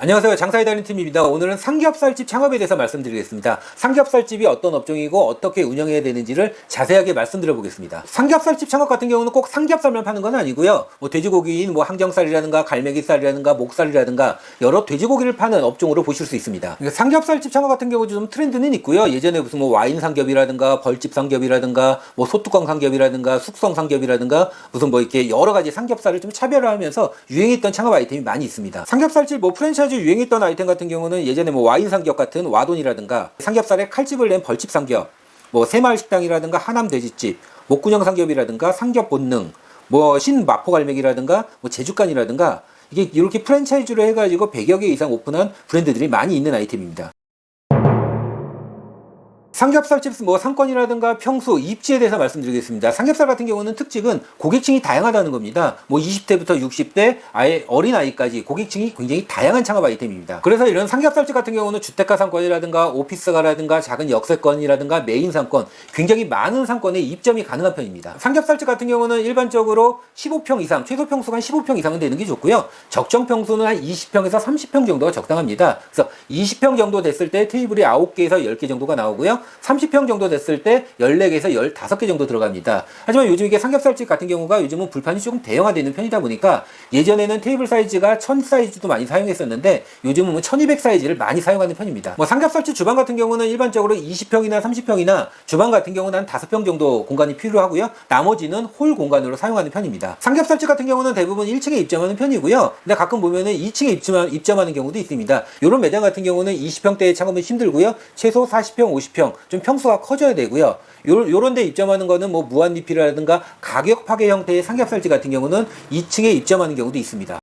안녕하세요. 장사의 달인 팀입니다. 오늘은 삼겹살집 창업에 대해서 말씀드리겠습니다. 삼겹살집이 어떤 업종이고 어떻게 운영해야 되는지를 자세하게 말씀드려 보겠습니다. 삼겹살집 창업 같은 경우는 꼭 삼겹살만 파는 건 아니고요. 돼지고기인 항정살이라든가 갈매기살이라든가 목살이라든가 여러 돼지고기를 파는 업종으로 보실 수 있습니다. 그러니까 삼겹살집 창업 같은 경우 좀 트렌드는 있고요. 예전에 무슨 와인 삼겹이라든가 벌집 삼겹이라든가 소뚜껑 삼겹이라든가 숙성 삼겹이라든가 무슨 이렇게 여러 가지 삼겹살을 좀 차별화하면서 유행했던 창업 아이템이 많이 있습니다. 삼겹살집 프랜차이즈 유행했던 아이템 같은 경우는 예전에 와인 삼겹 같은 와돈이라든가 삼겹살에 칼집을 낸 벌집 삼겹, 새마을 식당이라든가 하남 돼지집, 목군형 삼겹이라든가 삼겹 본능, 신마포 갈매기라든가 제주간이라든가 이게 이렇게 프랜차이즈로 해가지고 100여 개 이상 오픈한 브랜드들이 많이 있는 아이템입니다. 삼겹살집 상권이라든가 평수, 입지에 대해서 말씀드리겠습니다. 삼겹살 같은 경우는 특징은 고객층이 다양하다는 겁니다. 20대부터 60대, 아예 어린아이까지 고객층이 굉장히 다양한 창업 아이템입니다. 그래서 이런 삼겹살집 같은 경우는 주택가 상권이라든가 오피스가라든가 작은 역세권이라든가 메인 상권, 굉장히 많은 상권에 입점이 가능한 편입니다. 삼겹살집 같은 경우는 일반적으로 15평 이상, 최소 평수가 한 15평 이상은 되는 게 좋고요. 적정 평수는 한 20평에서 30평 정도가 적당합니다. 그래서 20평 정도 됐을 때 테이블이 9개에서 10개 정도가 나오고요. 30평 정도 됐을 때 14개에서 15개 정도 들어갑니다. 하지만 요즘 이게 삼겹살집 같은 경우가 요즘은 불판이 조금 대형화되어 있는 편이다 보니까 예전에는 테이블 사이즈가 1000 사이즈도 많이 사용했었는데 요즘은 1200 사이즈를 많이 사용하는 편입니다. 삼겹살집 주방 같은 경우는 일반적으로 20평이나 30평이나 주방 같은 경우는 한 5평 정도 공간이 필요하고요. 나머지는 홀 공간으로 사용하는 편입니다. 삼겹살집 같은 경우는 대부분 1층에 입점하는 편이고요. 근데 가끔 보면은 2층에 입점하는 경우도 있습니다. 이런 매장 같은 경우는 20평대에 창업은 힘들고요. 최소 40평, 50평 좀 평수가 커져야 되고요. 요런 데 입점하는 거는 무한 리필이라든가 가격 파괴 형태의 삼겹살집 같은 경우는 2층에 입점하는 경우도 있습니다.